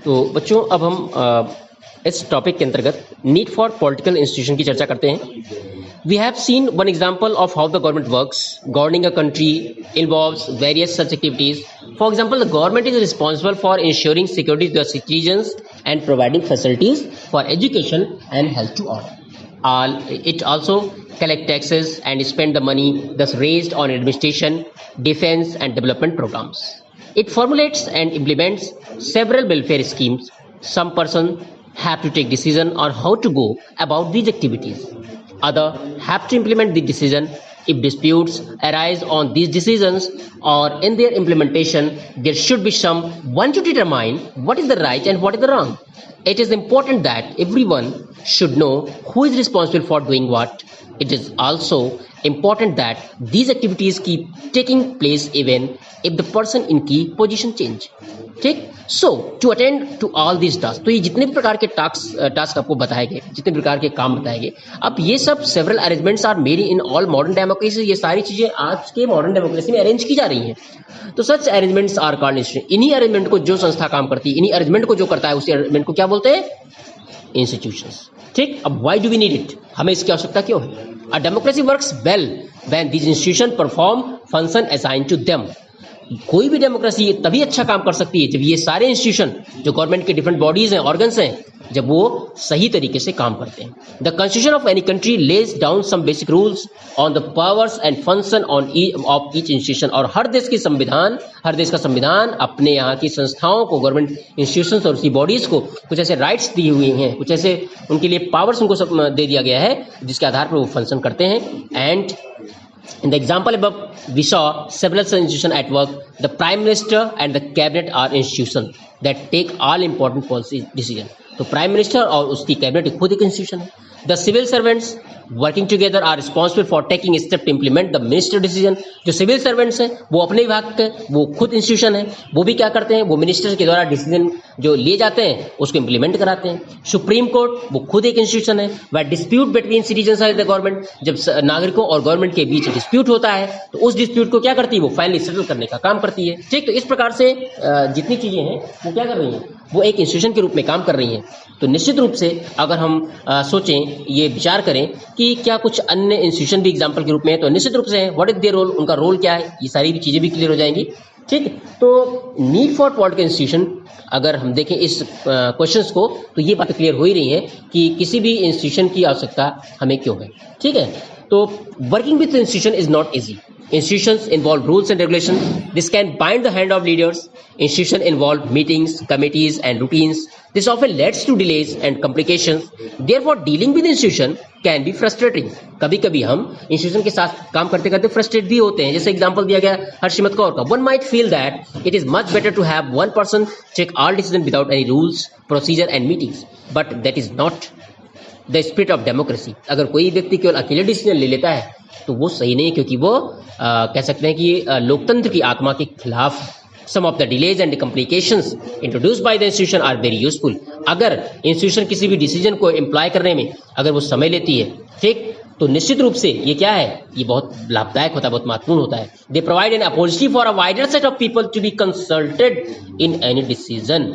तो बच्चों अब हम इस टॉपिक के अंतर्गत नीड फॉर पॉलिटिकल इंस्टीट्यूशन की चर्चा करते हैं। We have seen one example of how the government works. Governing a country involves various such activities. For example, the government is responsible for ensuring security to the citizens and providing facilities for education and health to all. It also collect taxes and spend the money thus raised on administration, defense and development programs. It formulates and implements several welfare schemes. Some person have to take decision on how to go about these activities. Other have to implement the decision. If disputes arise on these decisions or in their implementation, there should be someone to determine what is the right and what is the wrong. It is important that everyone should know who is responsible for doing what. It is also important that these activities keep taking place even if the person in key position change. ठीक, so to attend to all this task, तो ये जितने भी प्रकार के task आपको बताए गए, जितने प्रकार के काम बताए गए, अब ये सब several arrangements are made in all modern democracy. ये सारी चीजें आज के मॉडर्न डेमोक्रेसी में अरेंज की जा रही हैं। तो सच अरेंजमेंट्स आर कॉल्ड इंस्टीट्यूशन। इन्हीं अरेंजमेंट को जो संस्था काम करती है, इन्हीं अरेंजमेंट को जो करता है, उसी अरेंजमेंट को क्या बोलते हैं? इंस्टीट्यूशंस। ठीक, अब why do we need it? हमें इसकी आवश्यकता क्यों है? A democracy works well when these institution perform function assigned to them. कोई भी डेमोक्रेसी तभी अच्छा काम कर सकती है जब ये सारे इंस्टीट्यूशन जो गवर्नमेंट के डिफरेंट बॉडीज हैं, ऑर्गन्स हैं, जब वो सही तरीके से काम करते हैं। The constitution of any country lays down some basic rules on the powers and function of each institution. और हर देश का संविधान अपने यहाँ की संस्थाओं को, गवर्नमेंट इंस्टीट्यूशन और उसकी बॉडीज को कुछ ऐसे राइट्स दिए हुए हैं, कुछ ऐसे उनके लिए पावर्स उनको सब दे दिया गया है जिसके आधार पर वो फंक्शन करते हैं। And in the example above, we saw several institutions at work. The Prime Minister and the Cabinet are institutions that take all important policy decisions. तो प्राइम मिनिस्टर और उसकी कैबिनेट खुद एक इंस्टीट्यूशन है। The civil servants working together are responsible for taking step to implement the minister decision. जो civil servants हैं वो अपने विभाग के, वो खुद इंस्टीट्यूशन है, वो भी क्या करते हैं? वो मिनिस्टर के द्वारा डिसीजन जो लिए जाते हैं उसको इम्प्लीमेंट कराते हैं। सुप्रीम कोर्ट वो खुद एक इंस्टीट्यूशन है। वह dispute between citizens and the government, जब नागरिकों और गवर्नमेंट के बीच डिस्प्यूट होता है तो उस डिस्प्यूट को क्या करती है? वो फाइनली सेटल करने का काम करती है। ठीक, तो इस प्रकार से जितनी चीजें हैं वो क्या कर रही हैं? वो एक इंस्टीट्यूशन के रूप में काम कर रही हैं। तो निश्चित रूप से अगर हम सोचें, ये विचार करें कि क्या कुछ अन्य इंस्टीट्यूशन भी एग्जाम्पल के रूप में है, तो निश्चित रूप से व्हाट इज देयर रोल, उनका रोल क्या है, ये सारी भी चीजें भी क्लियर हो जाएंगी। ठीक, तो नीड फॉर पॉलिटिकल इंस्टीट्यूशन अगर हम देखें इस क्वेश्चंस को, तो ये बात क्लियर हो ही रही है कि किसी भी इंस्टीट्यूशन की आवश्यकता हमें क्यों है। ठीक है, तो working with institution is not easy. Institutions involve rules and regulations. This can bind the hand of leaders. Institutions involve meetings, committees, and routines. This often leads to delays and complications. Therefore, dealing with institution can be frustrating. कभी-कभी हम institution के साथ काम करते-करते frustrate भी होते हैं। जैसे एग्जाम्पल दिया गया हरसिमरत कौर का. One might feel that it is much better to have one person check all decisions without any rules, procedure, and meetings. But that is not the spirit of democracy. अगर कोई व्यक्ति केवल अकेले डिसीजन ले लेता है तो वो सही नहीं, क्योंकि वो कह सकते हैं कि लोकतंत्र की आत्मा के खिलाफ। Some of the delays and complications introduced by the institution are very useful. अगर इंस्टीट्यूशन किसी भी डिसीजन को इम्प्लॉय करने में अगर वो समय लेती है, ठीक, तो निश्चित रूप से ये क्या है? ये बहुत लाभदायक होता है, बहुत महत्वपूर्ण होता है। They provide an opportunity for a wider set of people to be consulted in any decision.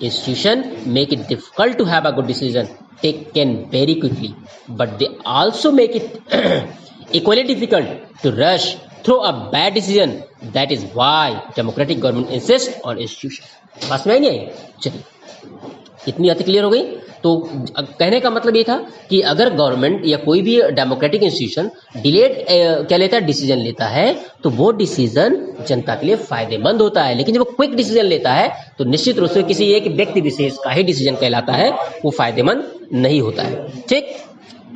Institution make it difficult to have a good decision taken very quickly, but they also make it equally difficult to rush through a bad decision. That is why democratic government insists on institution. बात में आई नहीं आई? चलिए, इतनी बातें clear हो गई। तो कहने का मतलब ये था कि अगर गवर्नमेंट या कोई भी डेमोक्रेटिक इंस्टीट्यूशन डिलेड क्या लेता है, डिसीजन लेता है, तो वो डिसीजन जनता के लिए फायदेमंद होता है। लेकिन जब वो क्विक डिसीजन लेता है तो निश्चित रूप से किसी एक व्यक्ति विशेष का ही डिसीजन कहलाता है, वो फायदेमंद नहीं होता है। ठीक,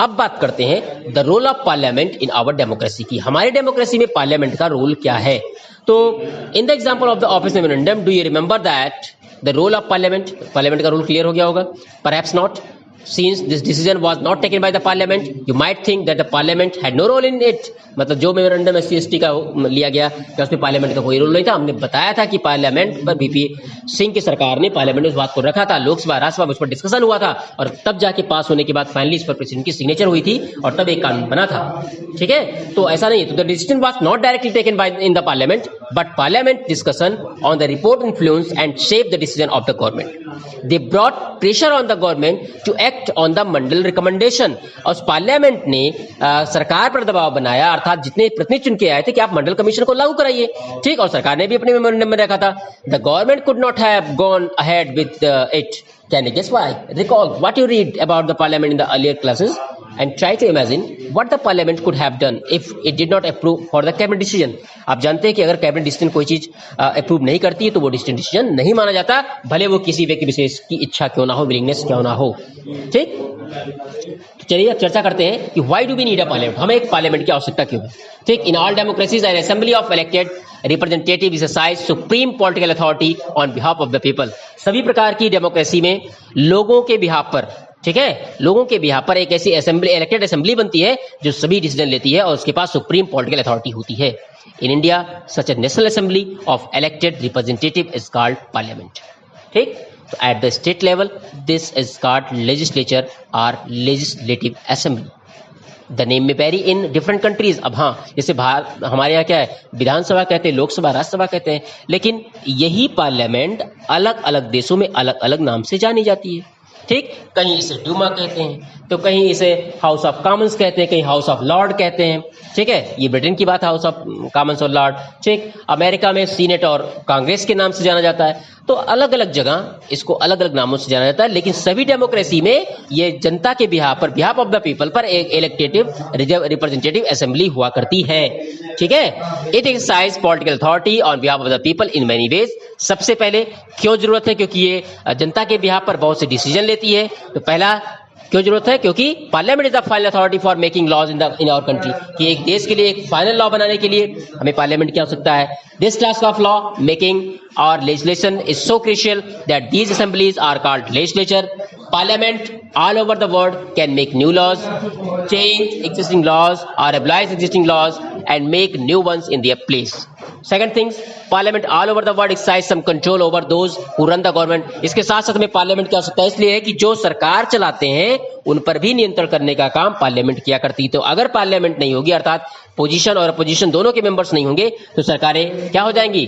अब बात करते हैं the role of parliament in our democracy की। हमारी डेमोक्रेसी में पार्लियामेंट का रोल क्या है? तो in the example of the office memorandum, do you remember that the role of parliament? Parliament का रोल क्लियर हो गया होगा? Perhaps not. Since this decision was not taken by the parliament, you might think that the parliament had no role in it. मतलब जो memorandum SC/ST का लिया गया क्या उसमें पार्लियामेंट का कोई रोल नहीं था? हमने बताया था कि पार्लियामेंट पर VP सिंह की सरकार ने पार्लियामेंट में इस बात को रखा था, लोकसभा राज्यसभा उस पर डिस्कशन हुआ था और तब जाके पास होने के बाद फाइनली इस पर प्रेसिडेंट की सिग्नेचर हुई थी और तब एक कानून बना था। ठीक है, तो ऐसा नहीं है। तो the decision was not directly taken by in the parliament but parliament discussion on the report influenced and shaped the decision of the government. They brought pressure on the government to act on the Mandal recommendation. और उस parliament ने सरकार पर दबाव बनाया, अर्थात जितने प्रतिनिधि चुन के आए थे कि आप मंडल कमीशन को लागू कराइए, ठीक। और सरकार ने भी अपने मेमोरेंडम में रखा था, the government could not have gone ahead with it. Can you guess why? Recall what you read about the parliament in the earlier classes and try to imagine what the parliament could have done if it did not approve for the cabinet decision. आप जानते हैं कि अगर cabinet decision कोई चीज approve नहीं करती है तो वो डिसीजन नहीं माना जाता, भले वो किसी व्यक्ति विशेष की इच्छा क्यों ना हो, विलिंगनेस क्यों ना हो, ठीक। तो चलिए अब चर्चा करते हैं कि why do we need a parliament, हमें एक पार्लियामेंट की आवश्यकता क्यों है, ठीक। In all democracies an assembly of elected representative exercise supreme political authority on behalf of the people. सभी प्रकार की डेमोक्रेसी में लोगों के बिहाफ पर, ठीक है, लोगों के बिहाफ पर एक ऐसी असेंबली, इलेक्टेड असेंबली बनती है जो सभी डिसीजन लेती है और उसके पास सुप्रीम पॉलिटिकल अथॉरिटी होती है। In India such A national assembly of elected representative is called parliament, ठीक। तो at the state level this is called legislature और लेजिस्लेटिव असेंबली। द नेम में वेरी इन डिफरेंट कंट्रीज। अब हाँ, जैसे हमारे यहाँ क्या है, विधानसभा कहते हैं, लोकसभा, राज्यसभा कहते हैं, लेकिन यही पार्लियामेंट अलग अलग देशों में अलग अलग नाम से जानी जाती है, ठीक। कहीं इसे डूमा कहते हैं, तो कहीं इसे हाउस ऑफ कॉमन्स कहते हैं, कहीं हाउस ऑफ लॉर्ड कहते हैं, ठीक है। ये ब्रिटेन की बात है, हाउस ऑफ कॉमन्स और लॉर्ड, ठीक। अमेरिका में सीनेट और कांग्रेस के नाम से जाना जाता है। तो अलग अलग जगह इसको अलग अलग नामों से जाना जाता है, लेकिन सभी डेमोक्रेसी में ये जनता के बिहाफ पर, बिहाफ ऑफ द पीपल पर एक इलेक्टेटिव रिप्रेजेंटेटिव असेंबली हुआ करती है, ठीक है। It exercise political authority on behalf of the people in many ways. सबसे पहले क्यों जरूरत है, क्योंकि ये जनता के बिहाफ पर बहुत से डिसीजन लेती है। तो पहला क्यों जरूरत है, क्योंकि parliament is the final authority for making laws in our country, कि एक देश के लिए एक फाइनल लॉ बनाने के लिए हमें पार्लियामेंट की आवश्यकता है। This task of law making और legislation is so crucial that these assemblies are called legislature. Parliament all over the world can make new laws, change existing laws or abolish existing laws and make new ones in their place. Second things, Parliament all over the world exercise some control over those who run the government. इसके साथ साथ में parliament की आवश्यकता इसलिए है कि जो सरकार चलाते हैं उन पर भी नियंत्रण करने का काम पार्लियामेंट किया करती है। तो अगर पार्लियामेंट नहीं होगी, अर्थात पोजीशन और अपोजिशन दोनों के मेंबर्स नहीं होंगे, तो सरकारें क्या हो जाएंगी,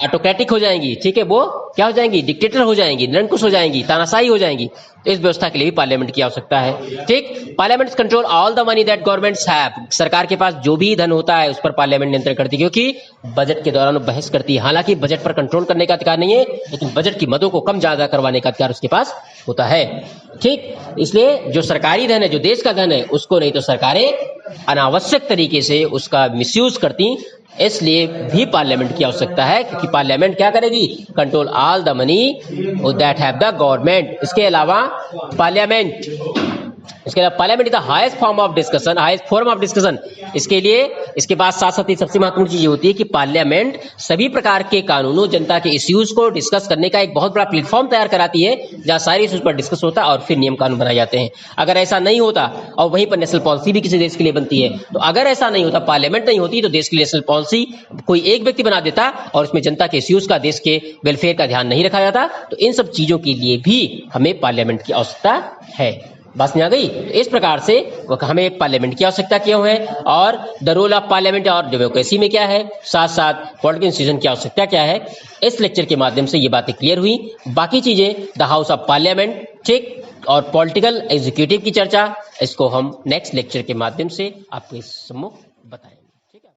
ऑटोक्रेटिक हो जाएंगी, ठीक है। वो क्या हो जाएंगी, डिक्टेटर हो जाएंगी, निरंकुश हो जाएंगी, तानाशाही हो जाएंगी। तो इस व्यवस्था के लिए भी पार्लियामेंट की आवश्यकता है, ठीक। Parliament control all the money that governments have. सरकार के पास जो भी धन होता है उस पर पार्लियामेंट नियंत्रण करती है, क्योंकि बजट के दौरान बहस करती है। हालांकि बजट पर कंट्रोल करने का अधिकार नहीं है, लेकिन बजट की मदों को कम ज्यादा करवाने का अधिकार उसके पास होता है, ठीक। इसलिए जो सरकारी धन है, जो देश का धन है, उसको नहीं तो सरकारें अनावश्यक तरीके से उसका मिसयूज करती, इसलिए भी पार्लियामेंट की आवश्यकता है, क्योंकि पार्लियामेंट क्या करेगी, control all the money that have the government. इसके अलावा parliament is the highest form of discussion, highest forum of discussion. इसके लिए इसके बाद साथ साथ ही सबसे महत्वपूर्ण चीज होती है कि पार्लियामेंट सभी प्रकार के कानूनों, जनता के इश्यूज को डिस्कस करने का एक बहुत बड़ा प्लेटफॉर्म तैयार कराती है, जहां सारी इश्यूज पर डिस्कस होता है और फिर नियम कानून बनाए जाते हैं। अगर ऐसा नहीं होता, और वहीं पर नेशनल पॉलिसी भी किसी देश के लिए बनती है, तो अगर ऐसा नहीं होता, पार्लियामेंट नहीं होती, तो देश की नेशनल पॉलिसी कोई एक व्यक्ति बना देता और उसमें जनता के इश्यूज का, देश के वेलफेयर का ध्यान नहीं रखा जाता। तो इन सब चीजों के लिए भी हमें पार्लियामेंट की आवश्यकता है। बात नहीं आ गई? तो इस प्रकार से हमें पार्लियामेंट की आवश्यकता क्यों है और द रोल ऑफ पार्लियामेंट और डेमोक्रेसी में क्या है, साथ साथ पॉलिटिकल इंस्टीट्यूशन की आवश्यकता क्या है, इस लेक्चर के माध्यम से ये बातें क्लियर हुई। बाकी चीजें द हाउस ऑफ पार्लियामेंट, ठीक, और पॉलिटिकल एग्जीक्यूटिव की चर्चा, इसको हम नेक्स्ट लेक्चर के माध्यम से आपको इस सम्मुख बताएंगे।